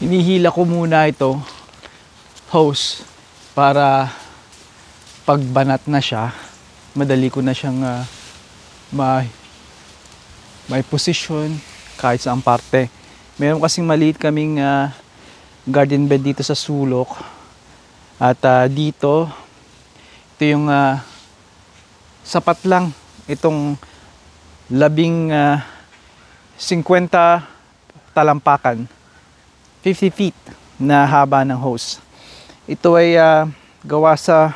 hinihila ko muna ito hose para pagbanat na siya, madali ko na siyang may position kahit saang parte. Meron kasing maliit kaming garden bed dito sa sulok, at dito ito yung sapat lang itong 50 talampakan, 50 feet na haba ng hose. Ito ay gawa sa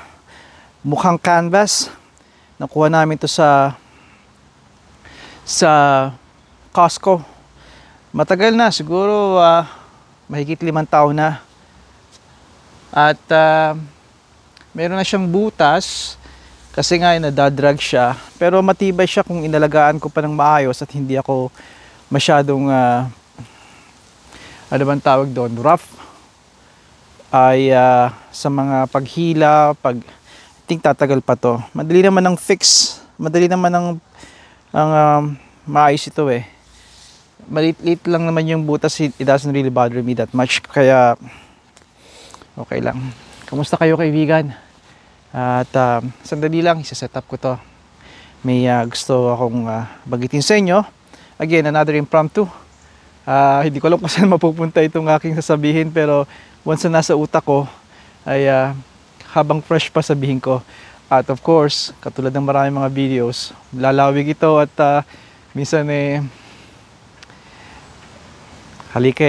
mukhang canvas. Nakuha namin ito sa Costco. Matagal na, siguro mahigit 5 taon na. At meron na siyang butas kasi nga nadadrag siya, pero matibay siya kung inalagaan ko pa ng maayos at hindi ako masyadong ano bang tawag doon, rough ay sa mga paghila, I think tatagal pa to. Madali naman ang fix, madali naman ang maayos ito eh. Maliit lang naman yung butas, it doesn't really bother me that much, kaya okay lang. Kamusta kayo, kaibigan? At sandali lang, isa-set up ko to. May gusto akong bagitin sa inyo. Again, another impromptu. Hindi ko alam kung saan mapupunta itong aking sasabihin, pero once na nasa utak ko ay habang fresh pa sabihin ko. At of course, katulad ng maraming mga videos, lalawig ito at minsan halika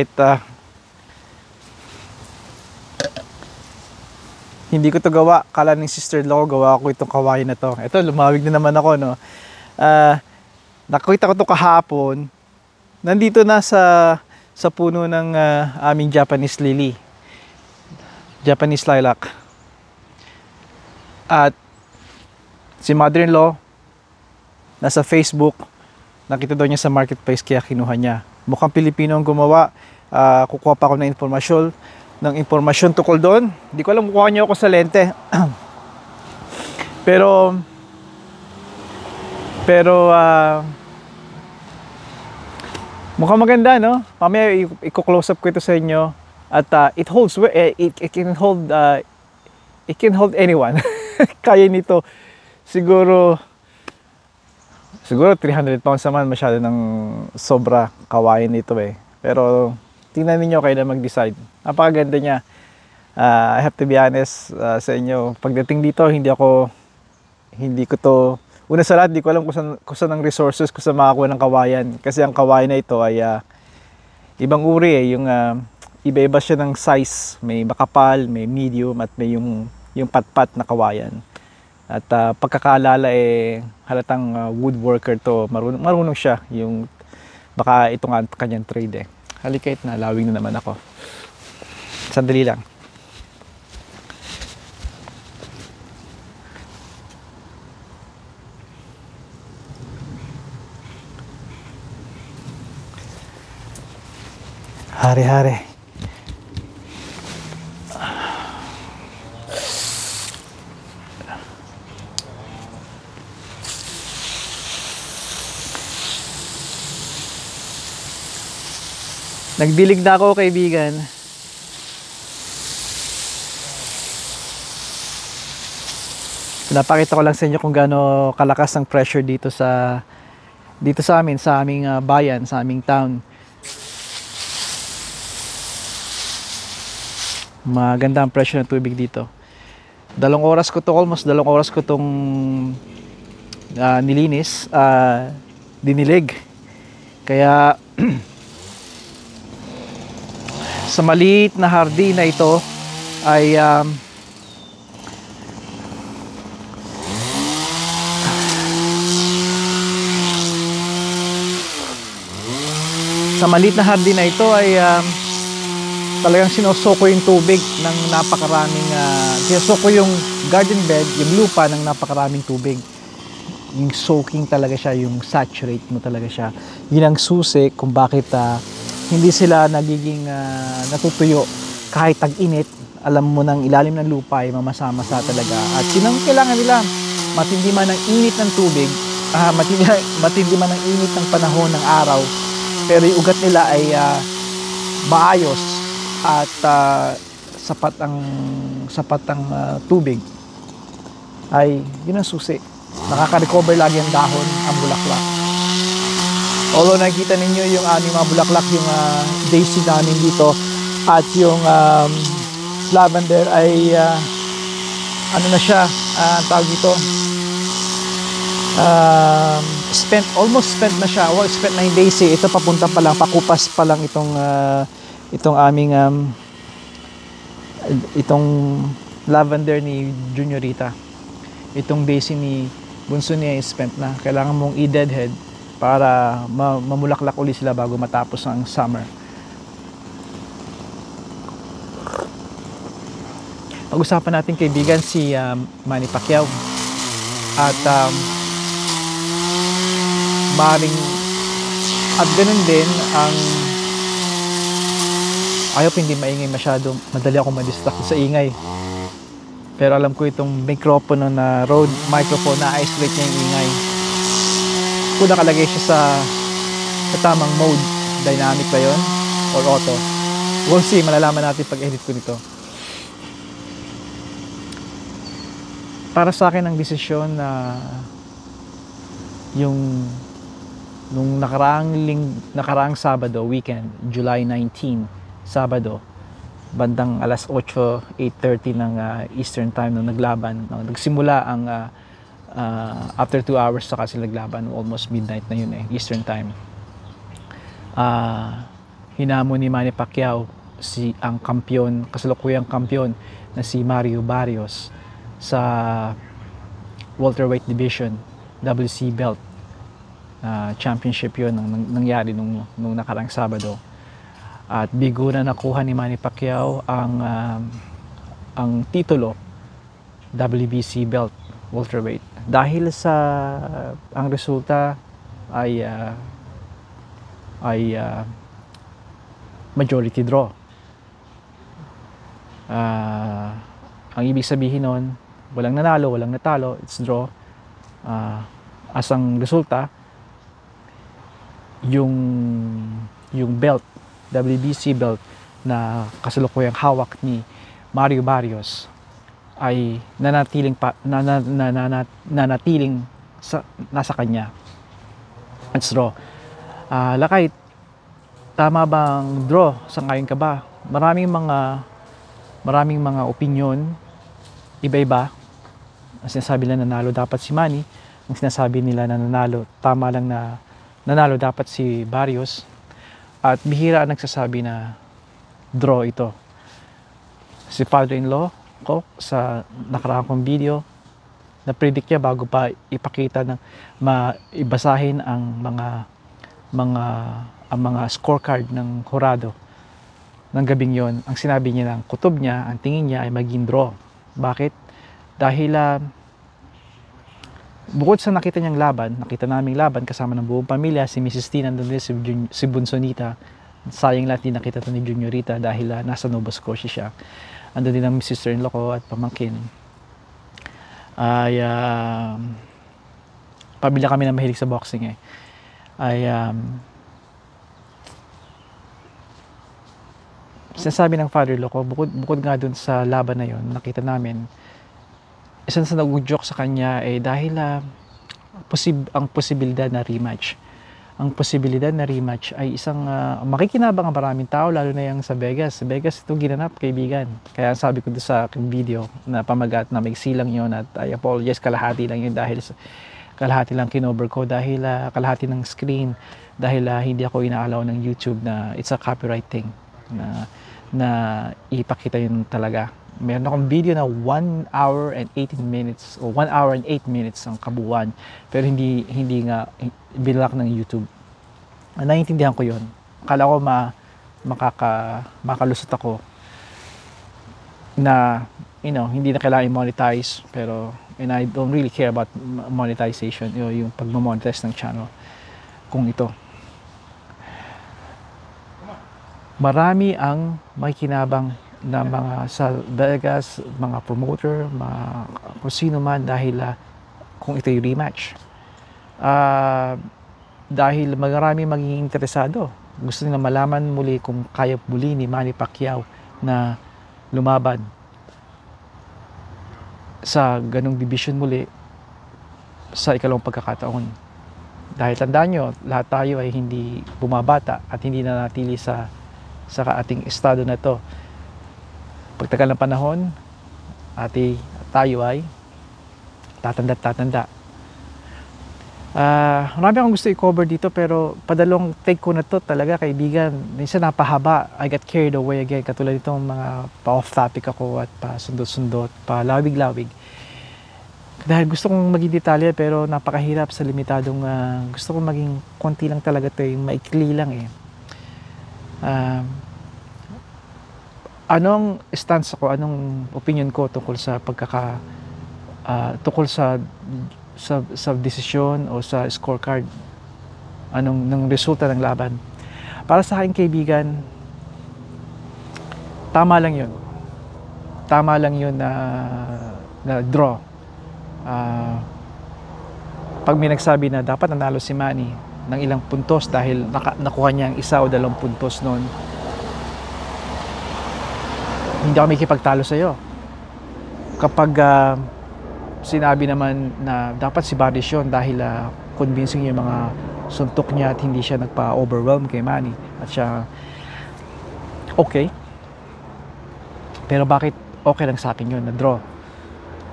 hindi ko to gawa. Kala ng sister-in-law ko, gawa ko itong kawain na to. Ito, lumawig na naman ako, no? Nakita ko to kahapon. Nandito na sa puno ng aming Japanese lily. Japanese lilac. At si mother-in-law, nasa Facebook, nakita daw niya sa marketplace kaya kinuha niya. Mukhang Pilipino ang gumawa. Kukuha pa ako ng impormasyon tungkol doon. Hindi ko alam, kukuha niyo ako sa lente. pero mukhang maganda, no? Mamaya i-close up ko ito sa inyo. At it can hold anyone. Kaya nito siguro 300 pounds naman, masyado ng sobra kawain nito eh. Pero tingnan niyo, kayo na mag-decide. Napakaganda niya. I have to be honest sa inyo. Pagdating dito, hindi ko to, una sa lahat, hindi ko alam kung saan ang resources ko sa makakuha ng kawayan. Kasi ang kawayan na ito ay ibang uri eh. Yung iba-iba siya ng size. May makapal, may medium, at may yung patpat na kawayan. At pagkakaalala halatang woodworker to, marunong siya. Yung baka ito nga kanyang trade eh. Halikait na, lawing na naman ako. Sandali lang. Hari-hari. Nagdilig na ako, kaibigan. Napakita ko lang sa inyo kung gaano kalakas ang pressure dito sa amin, sa aming bayan, sa aming town. Maganda ang pressure ng tubig dito. Almost 2 oras ko itong nilinis, dinilig. Kaya sa maliit na hardin na ito ay talagang sinusoko yung tubig ng napakaraming sinusoko yung garden bed, yung lupa ng napakaraming tubig. Yung soaking talaga siya, yung saturate mo talaga siya. Yun ang susi kung bakit hindi sila nagiging natutuyo kahit tag-init. Alam mo ng ilalim ng lupa ay mamasa-masa talaga. At yun ang kailangan nila. Matindi man ang init ng tubig, matindi man ang init ng panahon ng araw, pero yung ugat nila ay maayos. at sapat ang tubig, ay yun ang susi. Nakaka-recover lagi ang dahon, ang bulaklak. Although nakikita ninyo yung aming mga bulaklak, yung daisy namin dito at yung lavender ay ano na siya, tawag dito, almost spent na siya. Well, spent na yung daisy. Ito papunta pa lang, pakupas pa lang itong aming itong lavender ni Juniorita. Itong daisy ni bunso niya is spent na. Kailangan mong i-deadhead para mamulaklak uli sila bago matapos ang summer. Pag-usapan natin kaibigan si Manny Pacquiao at maring at ganun din ang ayaw hindi maingay masyado, madali ako ma-distract sa ingay, pero alam ko itong microphone na Rode microphone na isolate niya yung ingay kung nakalagay siya sa tamang mode. Dynamic ba yun or auto, we'll see, malalaman natin pag edit ko nito. Para sa akin ang desisyon na nung nakaraang Sabado, weekend, July 19, Sabado, bandang alas 8:30 ng Eastern Time nung naglaban. Nagsimula ang after 2 hours saka sila naglaban, almost midnight na yun Eastern Time. Hinamon ni Manny Pacquiao ang kampiyon, kasalukuyang kampiyon na si Mario Barrios sa welterweight division, WC belt. Championship yun nangyari nung nakarang Sabado. At bigo na nakuha ni Manny Pacquiao ang titulo WBC belt welterweight dahil sa ang resulta ay majority draw. Ang ibig sabihin nun, walang nanalo, walang natalo, it's draw. As ang resulta, yung belt, WBC belt na kasalukuyang hawak ni Mario Barrios ay nanatiling nasa kanya. It's draw. Lakay, tama bang draw? Sangayon ka ba? Maraming mga opinion, iba-iba. Ang sinasabi nila nanalo dapat si Manny, ang sinasabi nila na nanalo, tama lang na nanalo dapat si Barrios, at bihira ang nagsasabi na draw ito. Si father-in-law ko sa nakaraang kong video, na-predict niya bago pa ipakita ng maibasahin ang mga scorecard ng hurado ng gabing yon. Ang sinabi niya ng kutob niya, ang tingin niya ay maging draw. Bakit? Dahil bukod sa nakita niyang laban, nakita naming laban kasama ng buong pamilya, si Mrs. T, nandun din si Bunsonita. Sayang lahat din nakita ito ni Juniorita dahil nasa Nova Scotia siya. Andun din ang sister-in-law ko at pamangkin. Ay pamilya kami na mahilig sa boxing sinasabi ng father-in-law ko, bukod nga dun sa laban na yon, nakita namin, isang sa nag-joke sa kanya dahil ang posibilidad na rematch. Ang posibilidad na rematch ay isang makikinabang ang maraming tao, lalo na yung sa Vegas. Sa Vegas ito ginanap, kaibigan. Kaya sabi ko doon sa video na pamagat na may silang yon at I apologize, kalahati lang yun dahil kalahati lang kinover ko dahil kalahati ng screen dahil hindi ako inaalaw ng YouTube na it's a copyright thing na ipakita yun talaga. Meron akong video na 1 hour and 18 minutes o 1 hour and 8 minutes ang kabuuan, pero hindi nga binlock ng YouTube. Naiintindihan ko yun. Akala ko makalusot ako na hindi na kailangan i-monetize, pero and I don't really care about monetization, yung pag-monetize ng channel kung ito. Marami ang makikinabang na mga sa Vegas, mga promoter, kung sino man dahil kung ito yung rematch. Dahil marami magiging interesado. Gusto nila malaman muli kung kaya muli ni Manny Pacquiao na lumaban sa ganong division muli sa ikalawang pagkakataon. Dahil tandaan nyo, lahat tayo ay hindi bumabata at hindi nanatili sa ating estado na to. Pagtagal ng panahon, tayo ay tatanda. Marami akong gusto i-cover dito, pero padalong take ko na to talaga, kaibigan. Minsan napahaba, I got carried away again. Katulad itong mga pa-off topic ako at pa-sundot-sundot, pa-lawig-lawig. Dahil gusto kong maging detalye, pero napakahirap sa limitadong gusto kong maging konti lang talaga ito, yung maikli lang eh. Anong stance ako, anong opinion ko tungkol sa tungkol sa desisyon o sa scorecard, ng resulta ng laban. Para sa akin, kaibigan, tama lang yun na draw. Pag may nagsabi na dapat nanalo si Manny ng ilang puntos dahil nakuha niya ang 1 o 2 puntos noon, hindi ako makikipagtalo sa iyo. Kapag sinabi naman na dapat si Barish yun dahil convincing yung mga suntok niya at hindi siya nagpa-overwhelm kay Manny at siya okay, pero bakit okay lang sa akin yun na draw?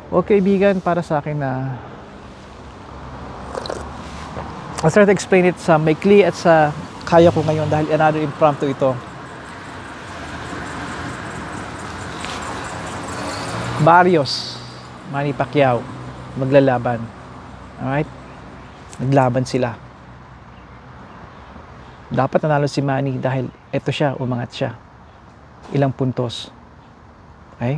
Okay, kaibigan, para sa akin na I'll try to explain it sa maikli at sa kaya ko ngayon dahil another impromptu ito. Barrios, Manny Pacquiao maglalaban. Alright? Naglaban sila. Dapat nanalo si Manny dahil eto siya, umangat siya. Ilang puntos. Okay?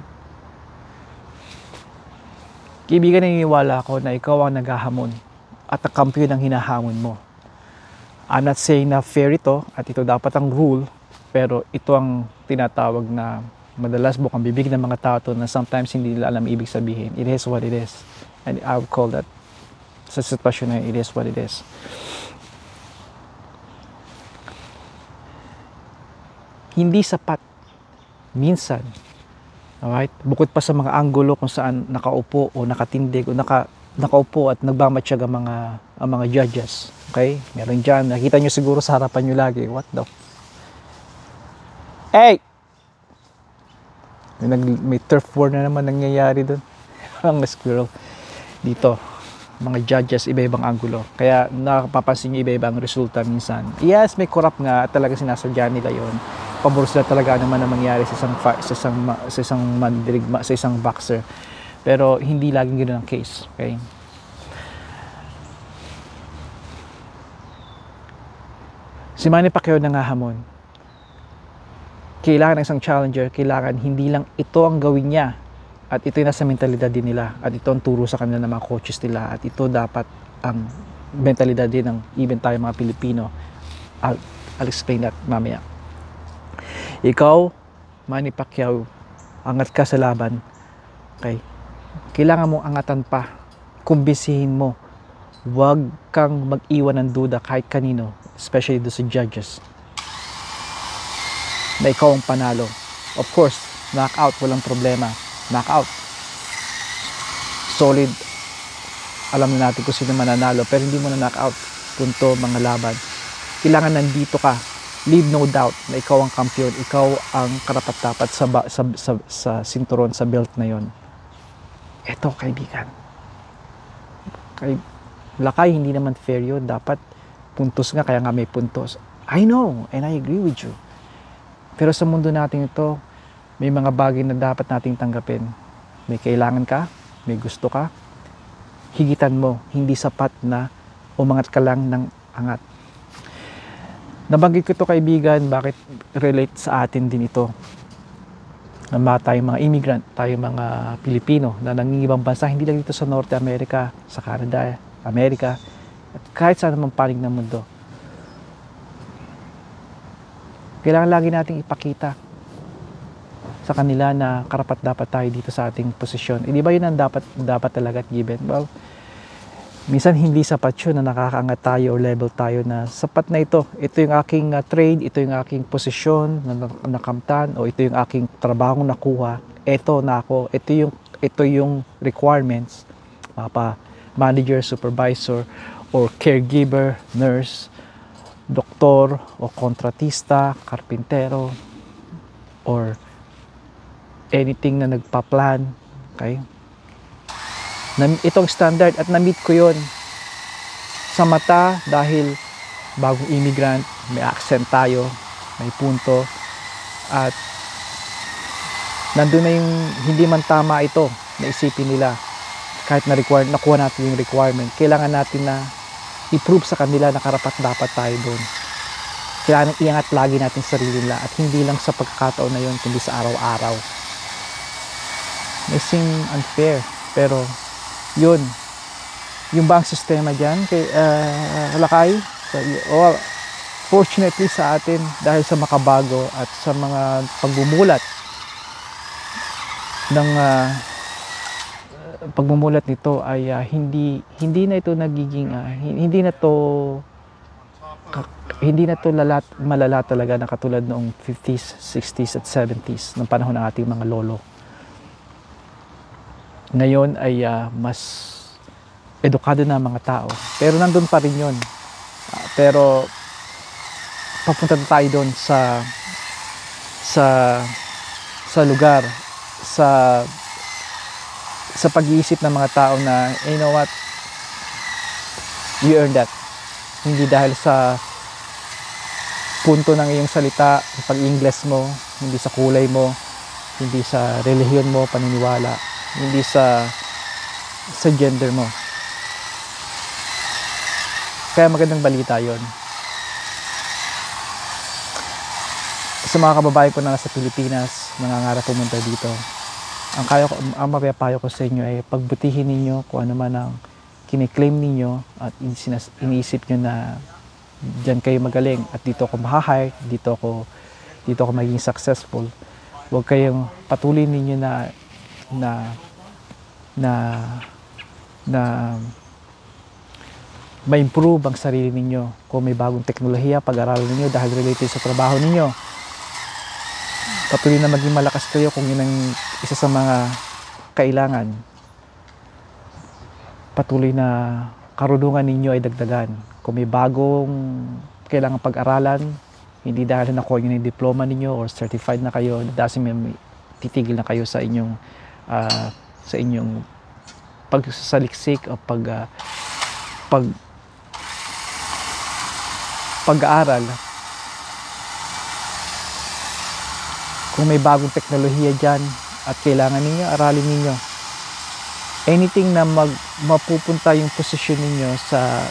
Kaibigan, naniniwala ako na ikaw ang naghahamon at ang kampiyon ang hinahamon mo. I'm not saying na fair ito at ito dapat ang rule, pero ito ang tinatawag na madalas bukang bibig ng mga tao to na sometimes hindi nila alam ibig sabihin. It is what it is. And I would call that, sa sitwasyon na it is what it is. Hindi sapat minsan, alright, bukod pa sa mga anggulo kung saan nakaupo o nakatindig o nakaupo at nagmamatsyag ang mga judges. Okay? Meron dyan, nakita nyo siguro sa harapan nyo lagi. What the? Hey! May turf war na naman nangyayari doon. Ang squirrel. Dito, mga judges, iba-ibang anggulo. Kaya nakapapansin nyo iba-ibang resulta minsan. Yes, may corrupt nga at talaga sinasadya nila yon. Pabor sila talaga naman na mangyari sa isang mandirigma, sa isang boxer. Pero hindi laging ganoon ang case. Okay? Si Manny Pacquiao nangahamon. Kailangan ng isang challenger, kailangan hindi lang ito ang gawin niya. At ito yung nasa mentalidad din nila. At ito ang turo sa kanila ng mga coaches nila. At ito dapat ang mentalidad din ng even tayo mga Pilipino. I'll explain that mamaya. Ikaw, Manny Pacquiao, angat ka sa laban. Okay? Kailangan mong angatan pa. Kumbisihin mo. Huwag kang mag-iwan ng duda kahit kanino, especially do sa judges, na ikaw ang panalo. Of course, knockout, walang problema. Knockout. Solid. Alam na natin kung sino mananalo, pero hindi mo na knockout. Punto, mga laban. Kailangan nandito ka. Leave no doubt na ikaw ang kampiyon, ikaw ang karapat-dapat sa sinturon, sa belt na yon. Eto, kaibigan. Lakay, hindi naman fair yun. Dapat puntos nga, kaya nga may puntos. I know, and I agree with you. Pero sa mundo natin ito, may mga bagay na dapat nating tanggapin. May kailangan ka, may gusto ka, higitan mo, hindi sapat na umangat ka lang ng angat. Nabanggit ko ito, kaibigan, bakit relate sa atin din ito. Tayong mga immigrant, tayong mga Pilipino na nangingibang bansa, hindi lang dito sa Norte America, sa Canada, Amerika, at kahit saan naman panig ng mundo. Kailangan lagi nating ipakita sa kanila na karapat-dapat tayo dito sa ating posisyon. Di ba yun ang dapat talaga at given? Well, minsan hindi sapat yun na nakakaangat tayo o level tayo na sapat na ito. Ito yung aking trade, ito yung aking posisyon na nakamtan, o ito yung aking trabahong nakuha. Ito na ako, ito yung requirements. Manager, supervisor, or caregiver, nurse, doktor, o kontratista, karpintero, or anything na nagpa-plan. Okay? Itong standard at na-meet ko yon sa mata dahil bagong immigrant, may accent tayo, may punto, at nandun na yung hindi man tama ito na isipin nila. Kahit nakuha natin yung requirement, kailangan natin na i-prove sa kanila na karapat dapat tayo doon. Kailangan iangat lagi natin sarili nila at hindi lang sa pagkakataon na yun kundi sa araw-araw. May seem unfair, pero yun, yung bang sistema dyan kay Lakay, fortunately sa atin dahil sa makabago at sa mga pagbumulat ng pagmumulat nito ay hindi na ito nagiging hindi na to malala talaga na katulad noong 50s, 60s at 70s ng panahon ng ating mga lolo. Ngayon ay mas edukado na mga tao. Pero nandun pa rin yun. Pero papunta na tayo doon sa lugar, sa pag-iisip ng mga tao na, you know what, you earn that. Hindi dahil sa punto ng iyong salita, pag-Ingles mo, hindi sa kulay mo, hindi sa relihiyon mo, paniniwala, hindi sa gender mo. Kaya magandang balita yon. Sa mga kababayan ko na nasa Pilipinas, nangangarap pumunta dito, ang mapapayo ko sa inyo ay pagbutihin ninyo kung ano man ang kiniklaim ninyo at iniisip nyo na dyan kayo magaling at dito ako mahahire, dito ako maging successful. Huwag kayong patuloy ninyo na ma-improve ang sarili ninyo. Kung may bagong teknolohiya, pag-aralan ninyo dahil related sa trabaho ninyo. Patuloy na maging malakas kayo kung yun ang isa sa mga kailangan. Patuloy na karunungan ninyo ay dagdagan. Kung may bagong kailangan pag-aralan, hindi dahil nakuha nyo yung diploma ninyo or certified na kayo, doesn't mean titigil na kayo sa inyong pagsasaliksik o pag-aaral. Kung may bagong teknolohiya dyan at kailangan ninyo, aralin ninyo. Anything na mapupunta yung posisyon ninyo sa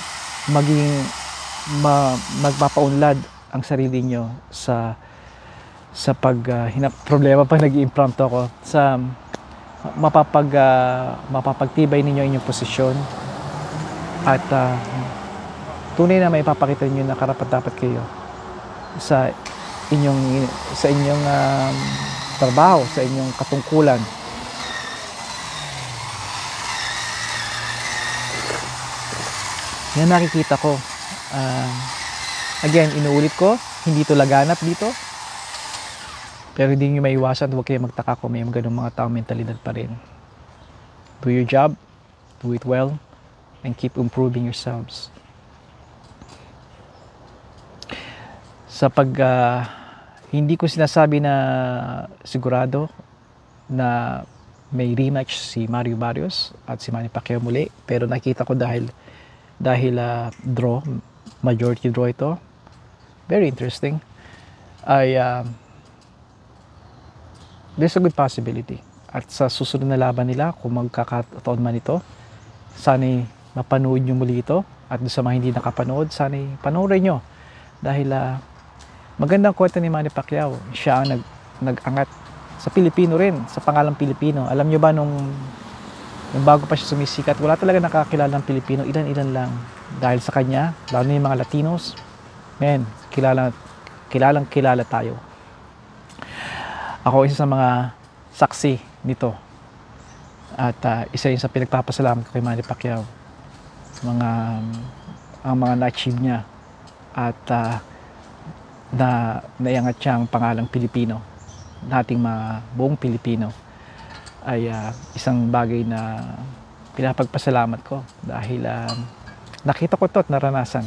magpapaunlad ang sarili nyo sa problema pa nag-i-impromptu ako sa mapapagtibay ninyo inyong posisyon at tunay na may papakita niyo na karapat-dapat kayo sa inyong trabaho, sa inyong katungkulan. Yan nakikita ko. Again, inuulit ko, hindi ito laganap dito. Pero hindi nyo maiwasan, huwag kayo magtaka kung may ganung mga tao mentalidad pa rin. Do your job, do it well, and keep improving yourselves. Hindi ko sinasabi na sigurado na may rematch si Mario Barrios at si Manny Pacquiao muli, pero nakita ko dahil draw, majority draw ito, very interesting, there's a good possibility. At sa susunod na laban nila, kung magkakataon man ito, sana'y mapanood nyo muli ito. At sa mga hindi nakapanood, sana'y panoorin nyo. Dahil magandang kwento ni Manny Pacquiao. Siya ang nag-angat sa Pilipino rin, sa pangalang Pilipino. Alam nyo ba nung bago pa siya sumisikat, wala talaga nakakilala ng Pilipino, ilan-ilan lang. Dahil sa kanya, lalo na yung mga Latinos, kilalang-kilala tayo. Ako isa sa mga saksi nito. At isa yun sa pinagpapasalamat ko kay Manny Pacquiao. mga ang mga na-achieve niya at na naiangat siya ang pangalang Pilipino, nating mga buong Pilipino, ay isang bagay na pinapagpasalamat ko dahil nakita ko to at naranasan.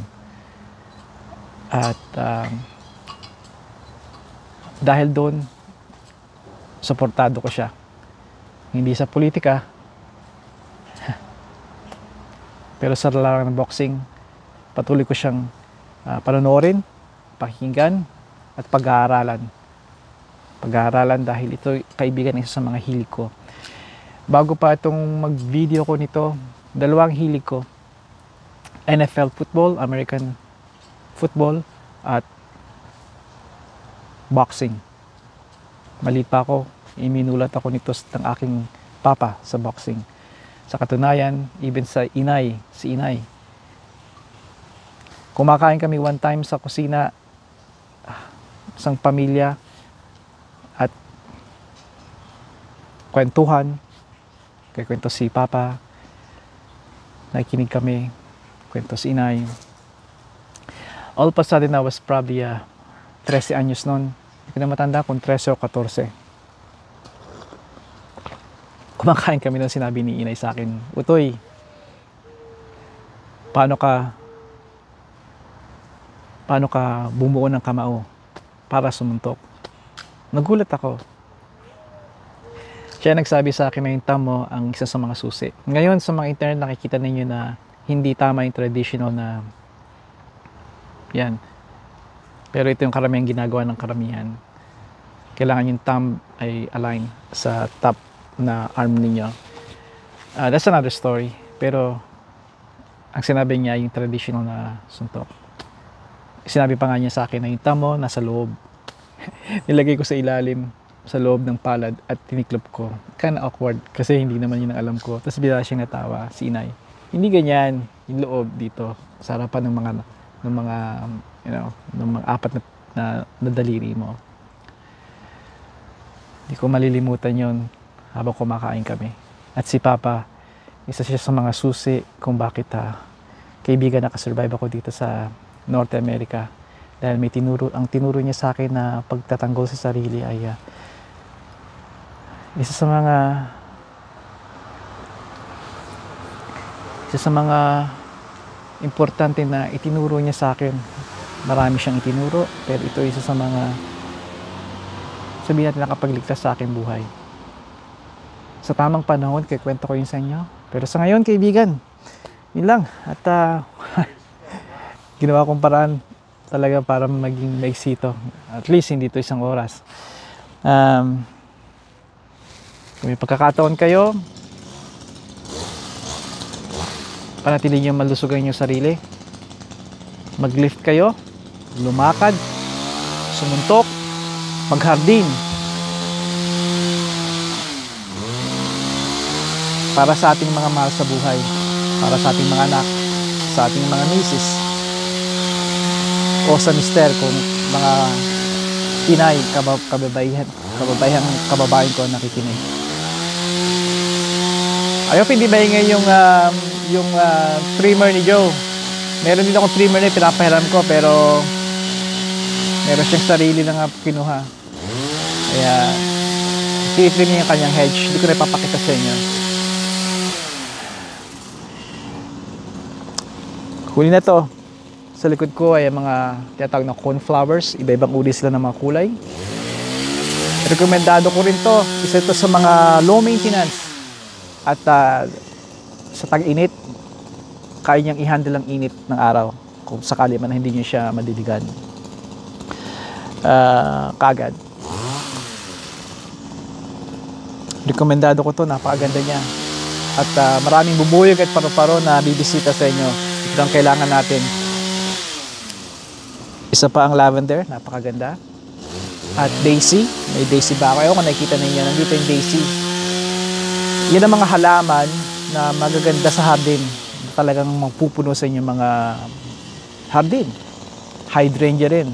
At dahil doon, suportado ko siya. Hindi sa politika, pero sa larangan ng boxing, patuloy ko siyang panonoorin, pakinggan, at pag-aaralan. Pag-aaralan dahil ito, kaibigan, isa sa mga hilig ko. Bago pa itong mag-video ko nito, dalawang hilig ko: NFL football, American football, at boxing. Maliit pa ako, iminulat ako nito ng aking papa sa boxing. Sa katunayan, even sa si inay. Kumakain kami one time sa kusina, isang pamilya, at kwentuhan, kay kwento si papa, nakikinig kami, kwento si inay. All of a sudden, I was probably 13 anyos noon. Hindi ko na matanda kung 13 o 14. Kumakain kami nung sinabi ni inay sa akin, "Utoy, paano ka bumuo ng kamao para sumuntok?" Nagulat ako. Siya nagsabi sa akin na yung tamo ang isa sa mga susi. Ngayon sa mga internet, nakikita ninyo na hindi tama yung traditional na yan. Pero ito yung karamihang ginagawa ng karamihan. Kailangan yung thumb ay align sa top na arm ninyo. That's another story. Pero ang sinabi niya yung traditional na suntok. Sinabi pa nga niya sa akin na yung thumb mo nasa loob. Nilagay ko sa ilalim, sa loob ng palad, at tiniklop ko. Kinda awkward kasi hindi naman yun ang alam ko. Tapos bigla siyang natawa, si inay. Hindi ganyan, yung loob dito sa harapan ng mga ng mga apat na daliri mo. Hindi ko malilimutan yon habang kumakain kami. At si Papa, isa siya sa mga susi kung bakit kaibigan nakasurvive ako dito sa North America. Dahil ang tinuro niya sa akin na pagtatanggol sa sarili ay isa sa mga importante na itinuro niya sa akin. Marami siyang itinuro, pero ito isa sa mga, sabihin natin, nakapagligtas sa aking buhay. Sa tamang panahon, kikwento ko yun sa inyo. Pero sa ngayon, kaibigan, yun lang. At ginawa kong paraan talaga para maging maiksi ito. At least hindi ito 1 oras. Kung may pagkakataon kayo, panatilihin niyo malusugan yung sarili. Mag-lift kayo, lumakad, sumuntok, maghardin. Para sa ating mga mahal sa buhay, para sa ating mga anak, sa ating mga misis, o sa mister, kung mga inay, kababayan ko nakikinig. Ayaw, hindi ba yung trimmer ni Joe? Meron din akong trimmer na pinapahiram ko, pero meron siyang sarili na kinuha. Kaya i-trim niya yung kanyang hedge. Hindi ko na ipapakita sa inyo. Huli na to. Sa likod ko ay mga tinatawag na cornflowers. Iba-ibang uri sila ng mga kulay. Rekomendado ko rin to. Isa ito sa mga low maintenance. At sa tag-init, kaya niyang i-handle ang init ng araw kung sakali man hindi niyo siya madiligan kagad. Rekomendado ko to, napakaganda niya. At maraming bubuyog at paru-paro na bibisita sa inyo. Ito ang kailangan natin. Isa pa ang lavender, napakaganda. At daisy, may daisy ba ako? Ewan kung nakikita ninyo, nandito yung daisy. Yan ang mga halaman na magaganda sa hardin. Talagang magpupuno sa inyo mga hardin. Hydrangea rin.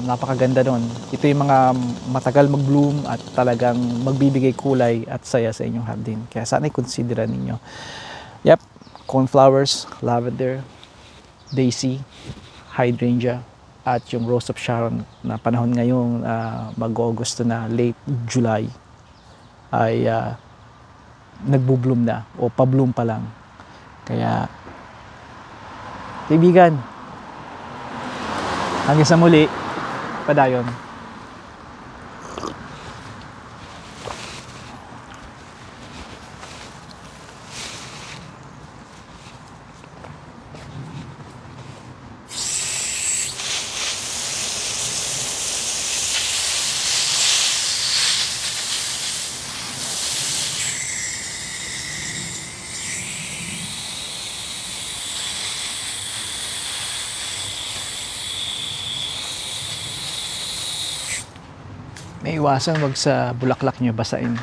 Napakaganda nun. Ito yung mga matagal mag-bloom at talagang magbibigay kulay at saya sa inyong hardin. Kaya sana i-consider ninyo. Yep. Cornflowers, lavender, daisy, hydrangea, at yung rose of Sharon na panahon ngayong mag-August na late July ay nagbubloom na o pabloom pa lang. Kaya kaibigan, hanggang sa muli, padayon. May iwasan wag sa bulaklak nyo basain.